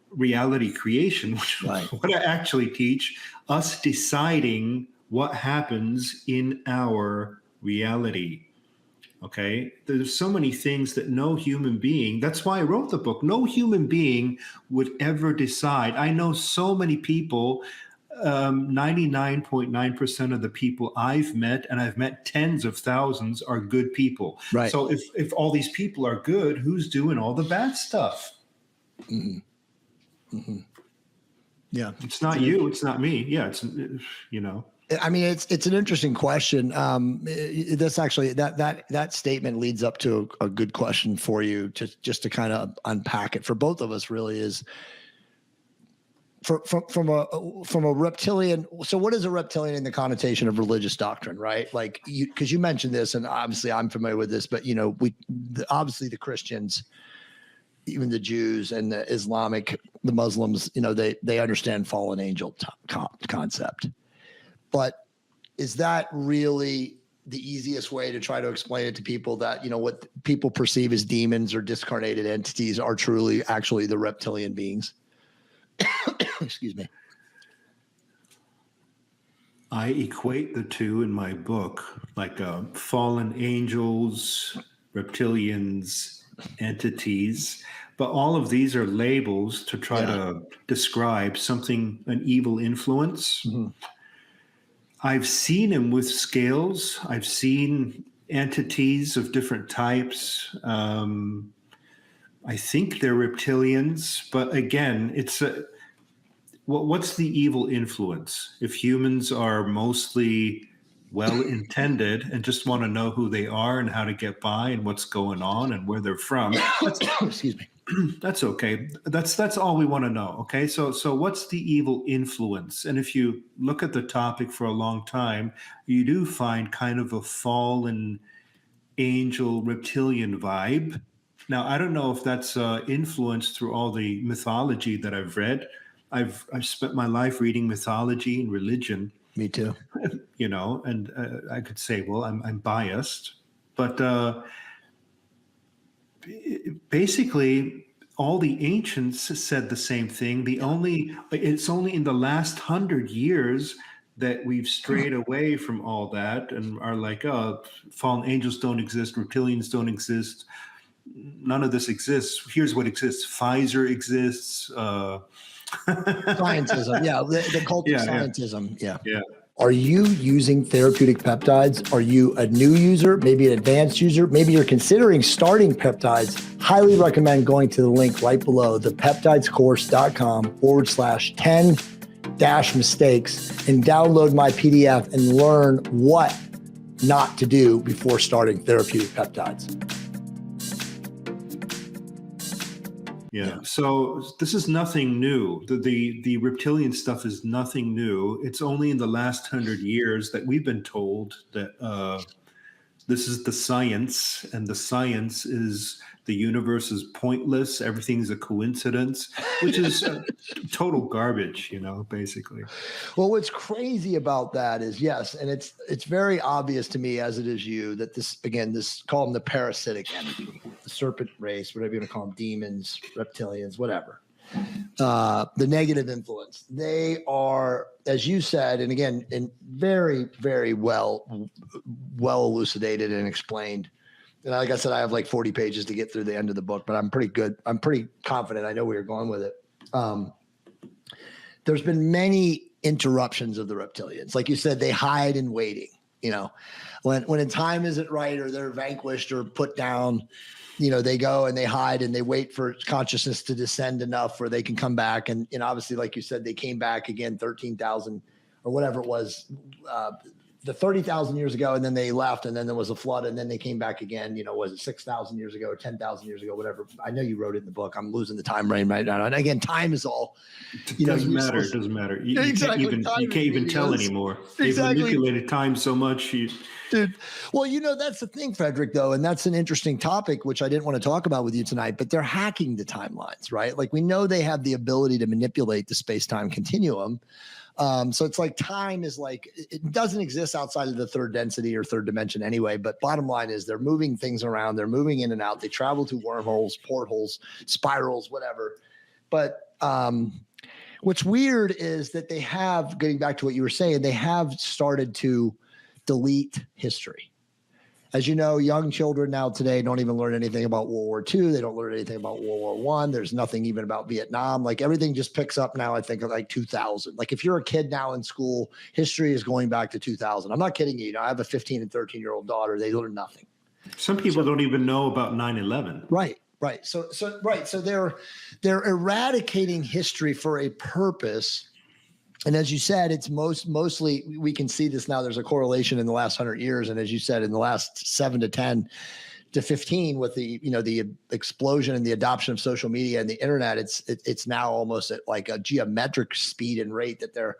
reality creation, which right. is what I actually teach, us deciding what happens in our reality. Okay, there's so many things that no human being, that's why I wrote the book, no human being would ever decide. I know so many people, 99.9% of the people I've met, and I've met tens of thousands, are good people. Right. So if all these people are good, who's doing all the bad stuff? Mm-hmm. Mm-hmm. Yeah. It's not you, it's not me. Yeah, it's, I mean, it's an interesting question. That's actually that statement leads up to a good question for you, just to kind of unpack it for both of us. Really, is from a reptilian. So, what is a reptilian in the connotation of religious doctrine, right? Like, because you mentioned this, and obviously I'm familiar with this, but obviously the Christians, even the Jews and the Muslims, they understand fallen angel concept. But is that really the easiest way to try to explain it to people, that, what people perceive as demons or discarnated entities are truly actually the reptilian beings? Excuse me. I equate the two in my book, like fallen angels, reptilians, entities. But all of these are labels to try to describe something, an evil influence. Mm-hmm. I've seen them with scales. I've seen entities of different types. I think they're reptilians, but again, what's the evil influence? If humans are mostly well-intended and just want to know who they are and how to get by and what's going on and where they're from, excuse me. That's okay. That's all we want to know. Okay. So what's the evil influence? And if you look at the topic for a long time, you do find kind of a fallen angel reptilian vibe. Now, I don't know if that's influenced through all the mythology that I've read. I've spent my life reading mythology and religion. Me too. And I could say, well, I'm biased, but basically, all the ancients said the same thing. It's only in the last 100 years that we've strayed away from all that and are like, oh, fallen angels don't exist, reptilians don't exist, none of this exists. Here's what exists: Pfizer exists. Scientism, the cult of scientism, yeah. Are you using therapeutic peptides? Are you a new user, maybe an advanced user? Maybe you're considering starting peptides. Highly recommend going to the link right below, thepeptidescourse.com/10-mistakes and download my PDF and learn what not to do before starting therapeutic peptides. Yeah. So this is nothing new. The reptilian stuff is nothing new. It's only in the last 100 years that we've been told that this is the science, and the science is the universe is pointless. Everything's a coincidence, which is total garbage, basically. Well, what's crazy about that is, yes, and it's very obvious to me, as it is you, that this call them the parasitic entity, the serpent race, whatever you want to call them, demons, reptilians, whatever. The negative influence. They are, as you said, and again, very, very well elucidated and explained And like I said, I have like 40 pages to get through the end of the book, but I'm pretty good. I'm pretty confident. I know where you're going with it. There's been many interruptions of the reptilians. Like you said, they hide in waiting. When a time isn't right or they're vanquished or put down, they go and they hide and they wait for consciousness to descend enough where they can come back. And obviously, like you said, they came back again, 13,000 or whatever it was, the 30,000 years ago, and then they left, and then there was a flood, and then they came back again. Was it 6,000 years ago or 10,000 years ago, whatever? I know you wrote it in the book. I'm losing the time frame right now. And again, time is all. It doesn't matter. It doesn't matter. You can't even tell anymore. They've manipulated time so much. Dude, well, that's the thing, Frederick, though, and that's an interesting topic, which I didn't want to talk about with you tonight, but they're hacking the timelines, right? Like we know they have the ability to manipulate the space-time continuum. So it's like time is like, it doesn't exist outside of the third density or third dimension anyway. But bottom line is they're moving things around. They're moving in and out. They travel through wormholes, portholes, spirals, whatever. But what's weird is that they have, getting back to what you were saying, they have started to delete history. As you know, young children now today don't even learn anything about World War II. They don't learn anything about World War I. There's nothing even about Vietnam. Like everything just picks up now, I think, like 2000. Like if you're a kid now in school, history is going back to 2000. I'm not kidding you. I have a 15 and 13-year-old daughter. They learn nothing. Some people don't even know about 9/11. Right. So they're eradicating history for a purpose. And as you said, it's mostly, we can see this now. There's a correlation in the last 100 years. And as you said, in the last 7 to 10 to 15 with the explosion and the adoption of social media and the internet, it's now almost at like a geometric speed and rate that they're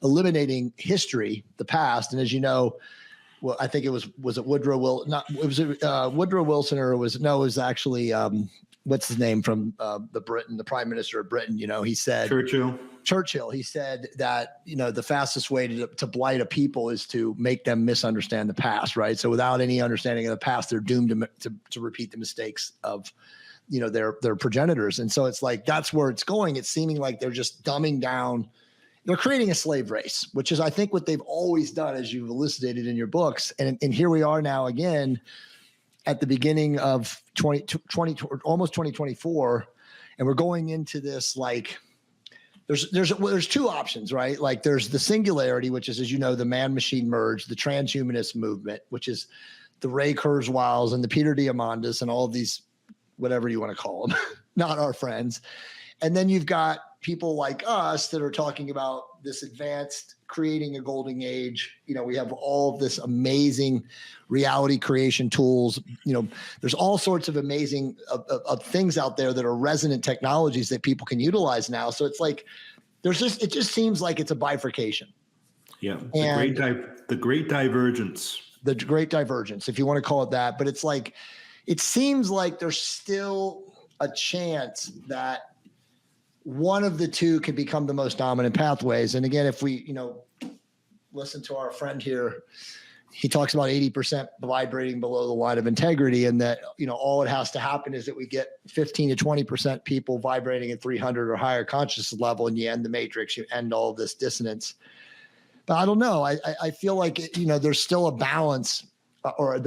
eliminating history, the past. And as you know, well, I think it was it Woodrow Wilson? Not, it was Woodrow Wilson, or it was actually, what's his name from the Prime Minister of Britain, he said Churchill, he said that, the fastest way to blight a people is to make them misunderstand the past, right? So without any understanding of the past, they're doomed to repeat the mistakes of, their progenitors. And so it's like, that's where it's going. It's seeming like they're just dumbing down. They're creating a slave race, which is, I think, what they've always done, as you've elucidated in your books. And here we are now again at the beginning of 2020, almost 2024. And we're going into this, like, there's two options, right? Like there's the singularity, which is, as you know, the man-machine merge, the transhumanist movement, which is the Ray Kurzweils and the Peter Diamandis and all of these, whatever you want to call them, not our friends. And then you've got people like us that are talking about this advanced, creating a golden age. We have all of this amazing reality creation tools. There's all sorts of amazing of things out there that are resonant technologies that people can utilize now. So it's like, it just seems like it's a bifurcation. Yeah. The great divergence. The great divergence, if you want to call it that. But it's like, it seems like there's still a chance that one of the two could become the most dominant pathways. And again, if we, listen to our friend here, he talks about 80% vibrating below the line of integrity, and that, all it has to happen is that we get 15 to 20% people vibrating at 300 or higher consciousness level, and you end the matrix, you end all of this dissonance. But I don't know. I feel like, there's still a balance, or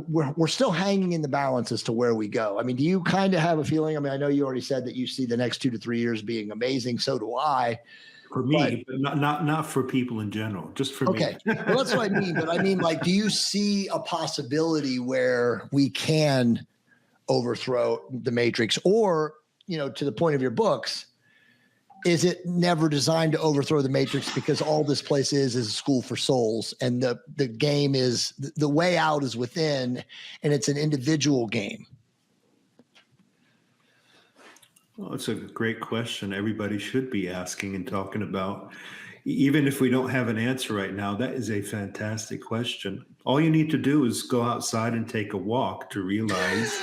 we're still hanging in the balance as to where we go. I mean, do you kind of have a feeling? I mean, I know you already said that you see the next 2 to 3 years being amazing. So do I. For me, but not for people in general, just for me. Okay. Well, that's what I mean. But I mean, like, do you see a possibility where we can overthrow the matrix? Or, to the point of your books, is it never designed to overthrow the matrix, because all this place is a school for souls, and the game is, the way out is within, and it's an individual game? Well, it's a great question. Everybody should be asking and talking about. Even if we don't have an answer right now, that is a fantastic question. All you need to do is go outside and take a walk to realize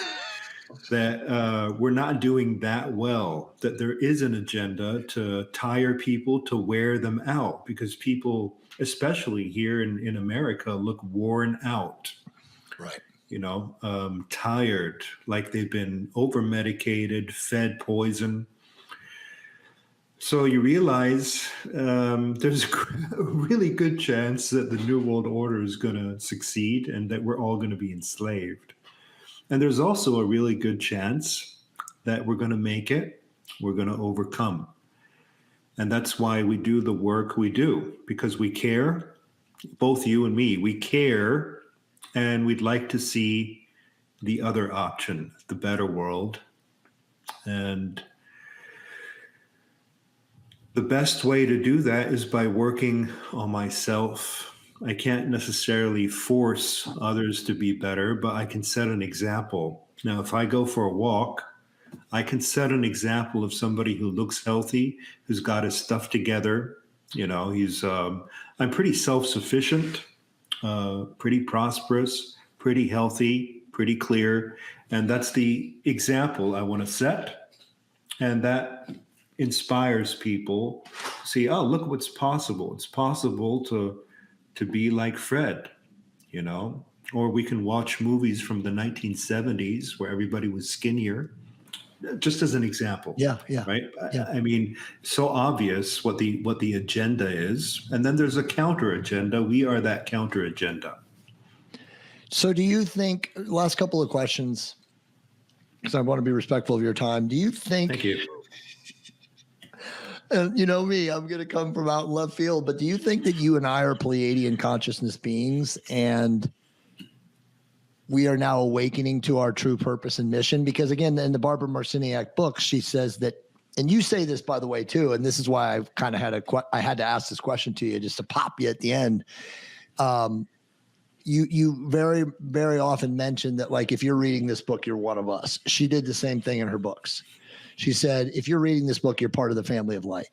that we're not doing that well, that there is an agenda to tire people, to wear them out, because people, especially here in America, look worn out. Right. Tired, like they've been over-medicated, fed poison. So you realize there's a really good chance that the New World Order is going to succeed, and that we're all going to be enslaved. And there's also a really good chance that we're going to make it. We're going to overcome. And that's why we do the work we do, because we care, both you and me, we care, and we'd like to see the other option, the better world. And the best way to do that is by working on myself. I can't necessarily force others to be better, but I can set an example. Now, if I go for a walk, I can set an example of somebody who looks healthy, who's got his stuff together. You know, I'm pretty self-sufficient, pretty prosperous, pretty healthy, pretty clear. And that's the example I want to set. And that inspires people to see, oh, look what's possible. It's possible to be like Fred, you know, or we can watch movies from the 1970s where everybody was skinnier, just as an example. Yeah. Right. Yeah. I mean, so obvious what the agenda is. And then there's a counter agenda. We are that counter agenda. So do you think, last couple of questions, because I want to be respectful of your time. Do you think, Thank you. and you know me, I'm going to come from out in left field, but do you think that you and I are Pleiadian consciousness beings and we are now awakening to our true purpose and mission? Because again, in the Barbara Marciniak book, she says that, and you say this, by the way, too, and this is why I've kind of I had to ask this question to you just to pop you at the end. You very, very often mention that, like, if you're reading this book, you're one of us. She did the same thing in her books. She said, if you're reading this book, you're part of the family of light.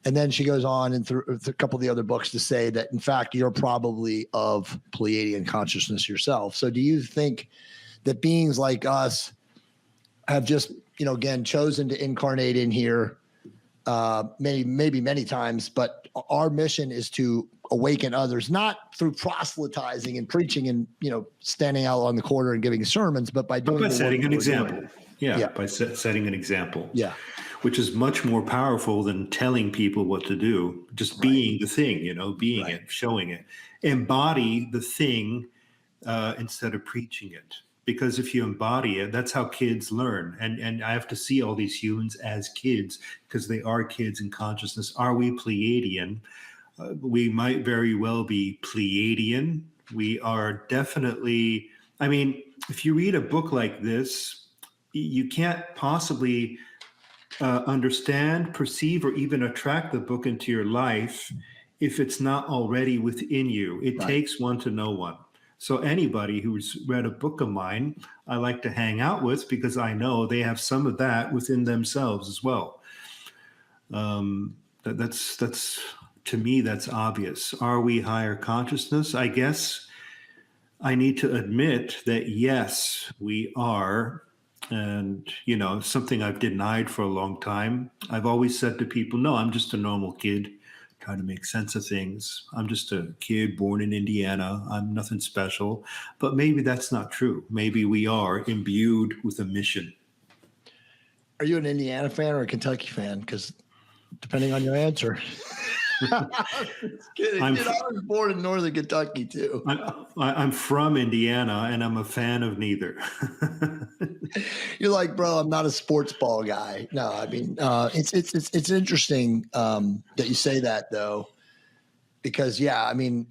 And then she goes on and through a couple of the other books to say that, in fact, you're probably of Pleiadian consciousness yourself. So do you think that beings like us have just, you know, again, chosen to incarnate in here many times, but our mission is to awaken others, not through proselytizing and preaching and, you know, standing out on the corner and giving sermons, but by doing by setting an example. Yeah. By setting an example. Yeah. Which is much more powerful than telling people what to do. Just being the thing, you know, being it, showing it. Embody the thing instead of preaching it. Because if you embody it, that's how kids learn. And I have to see all these humans as kids because they are kids in consciousness. Are we Pleiadian? We might very well be Pleiadian. We are definitely, I mean, if you read a book like this, you can't possibly understand, perceive, or even attract the book into your life if it's not already within you. It takes one to know one. So anybody who's read a book of mine, I like to hang out with because I know they have some of that within themselves as well. That's to me, that's obvious. Are we higher consciousness? I guess I need to admit that yes, we are. And, you know, something I've denied for a long time. I've always said to people, no, I'm just a normal kid trying to make sense of things. I'm just a kid born in Indiana. I'm nothing special. But maybe that's not true. Maybe we are imbued with a mission. Are you an Indiana fan or a Kentucky fan? Because depending on your answer. Just kidding. I was born in northern Kentucky too. I'm from Indiana and I'm a fan of neither. You're like, bro, I'm not a sports ball guy. No, I mean, it's interesting that you say that though, because I mean,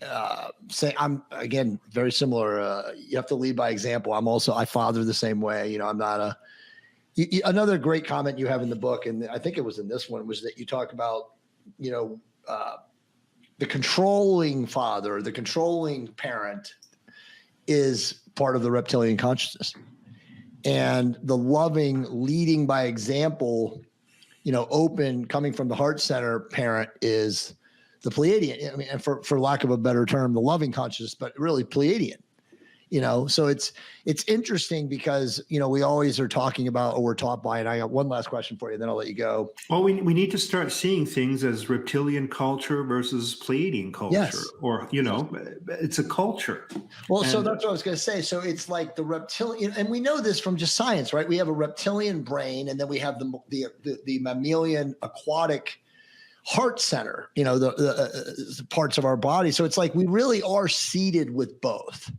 I'm again very similar. You have to lead by example. I father the same way. You know, I'm not another great comment you have in the book, and I think it was in this one, was that you talk about, you know, the controlling father, the controlling parent is part of the reptilian consciousness. And the loving, leading by example, you know, open, coming from the heart center parent is the Pleiadian. I mean, and for lack of a better term, the loving consciousness, but really Pleiadian. You know, so it's interesting because, you know, we always are talking about, or we're taught by, and I got one last question for you, then I'll let you go. Well, we need to start seeing things as reptilian culture versus Pleiadian culture, yes. Or, you know, it's a culture. Well, so that's what I was going to say. So it's like the reptilian, and we know this from just science, right? We have a reptilian brain, and then we have the mammalian aquatic heart center, you know, the parts of our body. So it's like we really are seeded with both.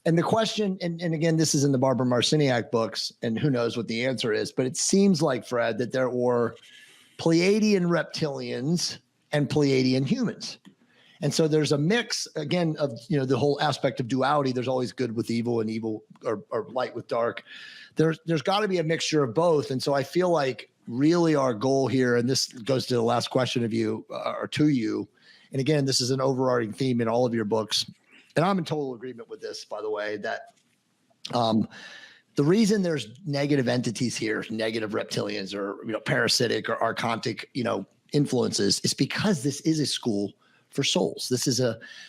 And the question, and again, this is in the Barbara Marciniak books, and who knows what the answer is, but it seems like, Fred, that there were Pleiadian reptilians and Pleiadian humans. And so there's a mix, again, of, the whole aspect of duality. There's always good with evil and evil or light with dark. There's got to be a mixture of both. And so I feel like really our goal here, and this goes to the last question of you or to you, and again, this is an overarching theme in all of your books, and I'm in total agreement with this, by the way, that the reason there's negative entities here, negative reptilians or parasitic or archontic influences, is because this is a school for souls. This is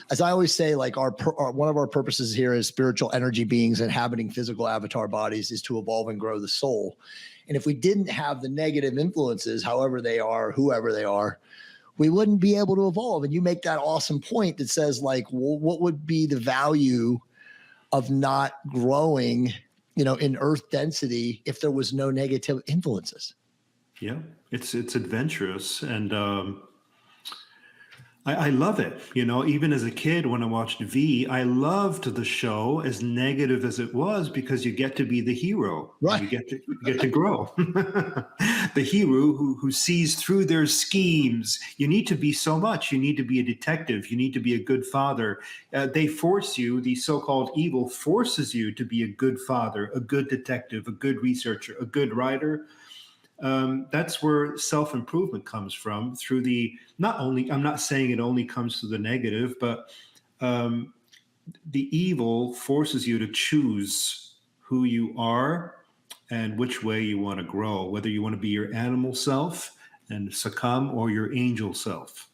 as I always say, like one of our purposes here as spiritual energy beings inhabiting physical avatar bodies is to evolve and grow the soul. And if we didn't have the negative influences, however they are, whoever they are, we wouldn't be able to evolve. And you make that awesome point that says, like, well, what would be the value of not growing, in earth density if there was no negative influences? Yeah, it's adventurous. And I love it. Even as a kid, when I watched V, I loved the show, as negative as it was, because you get to be the hero. Right. You get to grow. The hero who sees through their schemes. You need to be so much. You need to be a detective. You need to be a good father. They force you, the so-called evil forces you to be a good father, a good detective, a good researcher, a good writer. That's where self-improvement comes from, through I'm not saying it only comes through the negative, but the evil forces you to choose who you are and which way you want to grow, whether you want to be your animal self and succumb or your angel self.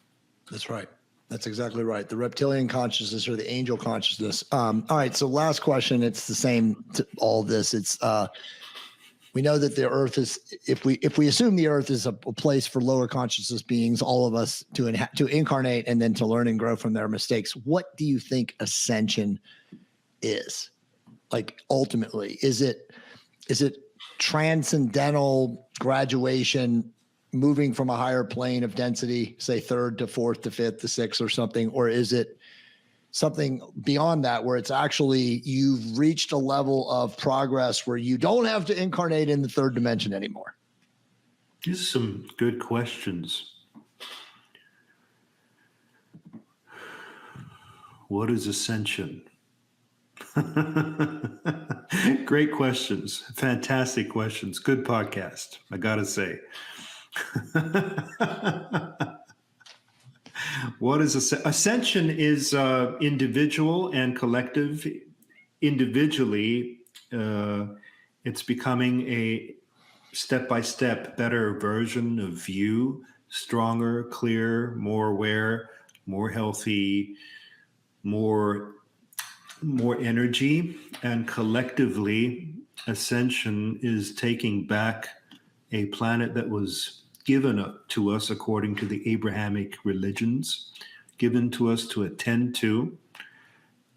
That's right. That's exactly right. The reptilian consciousness or the angel consciousness. All right. So last question. It's the same to all this. It's, we know that the earth is, if we assume the earth is a place for lower consciousness beings, all of us to incarnate and then to learn and grow from their mistakes. What do you think ascension is? Like, ultimately, is it transcendental graduation, moving from a higher plane of density, say third to fourth to fifth to sixth or something? Or is it something beyond that, where it's actually you've reached a level of progress where you don't have to incarnate in the third dimension anymore? These are some good questions. What is ascension? Great questions. Fantastic questions. Good podcast, I gotta say. What is ascension? Is individual and collective. Individually, it's becoming a step-by-step better version of you, stronger, clearer, more aware, more healthy, more energy. And collectively, ascension is taking back a planet that was given to us according to the Abrahamic religions, given to us to attend to,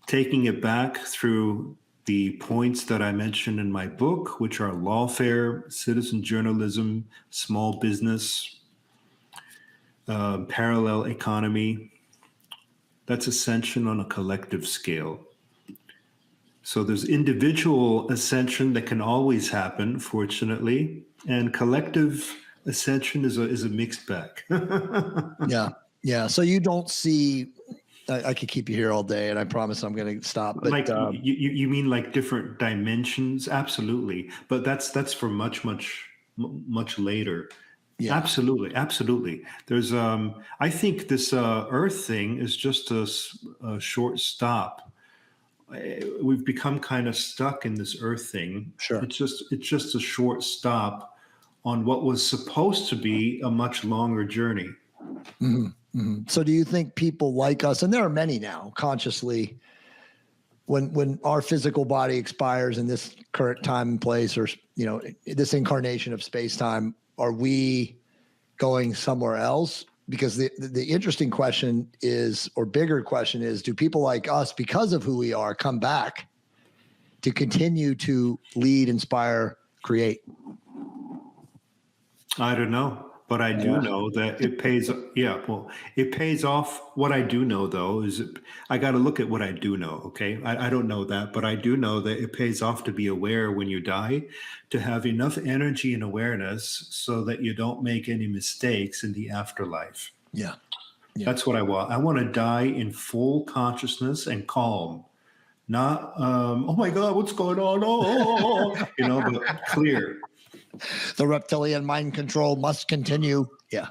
taking it back through the points that I mentioned in my book, which are lawfare, citizen journalism, small business, parallel economy. That's ascension on a collective scale. So there's individual ascension that can always happen, fortunately, and collective ascension is a mixed bag. Yeah. So you don't see. I could keep you here all day, and I promise I'm going to stop. But like you mean like different dimensions? Absolutely, but that's for much later. Yeah. Absolutely. There's I think this Earth thing is just a short stop. We've become kind of stuck in this Earth thing. Sure. It's just a short stop on what was supposed to be a much longer journey. Mm-hmm. Mm-hmm. So do you think people like us, and there are many now, consciously, when our physical body expires in this current time and place, or this incarnation of space-time, are we going somewhere else? Because the interesting question is, or bigger question is, do people like us, because of who we are, come back to continue to lead, inspire, create? I don't know. but I do know that it pays. Yeah, well, it pays off. What I do know, though, is I got to look at what I do know. Okay, I don't know that, but I do know that it pays off to be aware when you die, to have enough energy and awareness so that you don't make any mistakes in the afterlife. Yeah. Yeah. That's what I want. I want to die in full consciousness and calm, not oh my God, what's going on? Oh, but clear. The reptilian mind control must continue. Yeah.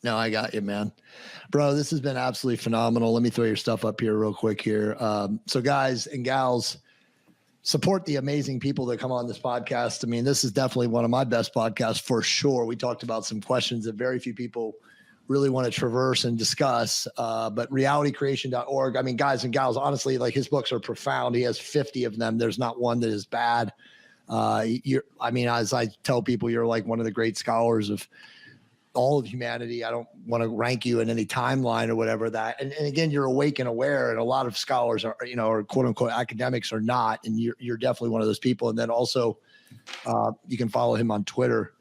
No, I got you, man. Bro, this has been absolutely phenomenal. Let me throw your stuff up here real quick here. So guys and gals, support the amazing people that come on this podcast. I mean, this is definitely one of my best podcasts for sure. We talked about some questions that very few people really want to traverse and discuss. But realitycreation.org. I mean, guys and gals, honestly, like his books are profound. He has 50 of them. There's not one that is bad. As I tell people, you're like one of the great scholars of all of humanity. I don't want to rank you in any timeline or whatever that. And again, you're awake and aware. And a lot of scholars are, or quote unquote academics are not. And you're definitely one of those people. And then also you can follow him on Twitter,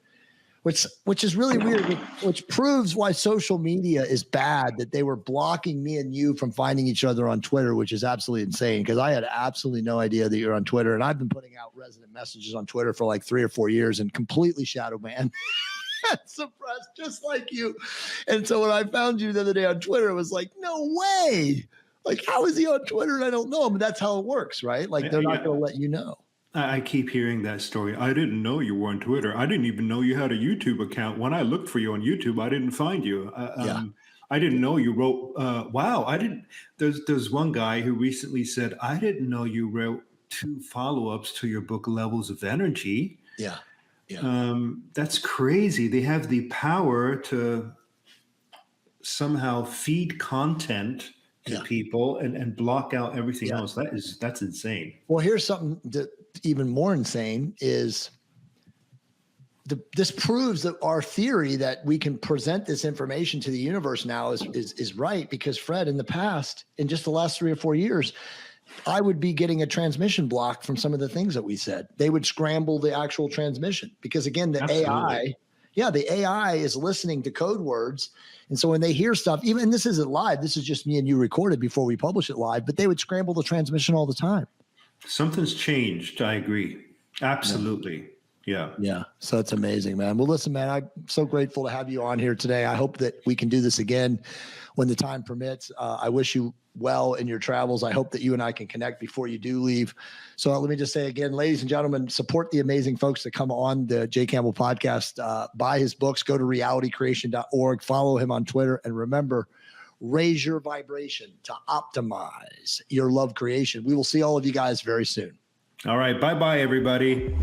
which is really weird, which proves why social media is bad, that they were blocking me and you from finding each other on Twitter, which is absolutely insane, because I had absolutely no idea that you're on Twitter. And I've been putting out resident messages on Twitter for like 3 or 4 years and completely shadow banned, suppressed, just like you. And so when I found you the other day on Twitter, it was like, no way. Like, how is he on Twitter? And I don't know him. But that's how it works, right? Like, they're not going to let you know. I keep hearing that story. I didn't know you were on Twitter. I didn't even know you had a YouTube account. When I looked for you on YouTube, I didn't find you. I didn't know you wrote. Wow, I didn't. There's one guy who recently said, I didn't know you wrote 2 follow-ups to your book, Levels of Energy. Yeah. That's crazy. They have the power to somehow feed content to people and block out everything else. That's insane. Well, here's something that even more insane is this proves that our theory that we can present this information to the universe now is right, because Fred, in the past, in just the last 3 or 4 years, I would be getting a transmission block from some of the things that we said. They would scramble the actual transmission because, again, the AI is listening to code words. And so when they hear stuff, even this isn't live, this is just me and you recorded before we publish it live, but they would scramble the transmission all the time. Something's changed. I agree. Absolutely. Yeah. So it's amazing, man. Well, listen, man, I'm so grateful to have you on here today. I hope that we can do this again when the time permits. I wish you well in your travels. I hope that you and I can connect before you do leave. So let me just say again, ladies and gentlemen, support the amazing folks that come on the Jay Campbell podcast. Buy his books, go to realitycreation.org, follow him on Twitter. And remember, raise your vibration to optimize your love creation. We will see all of you guys very soon. All right. Bye-bye, everybody.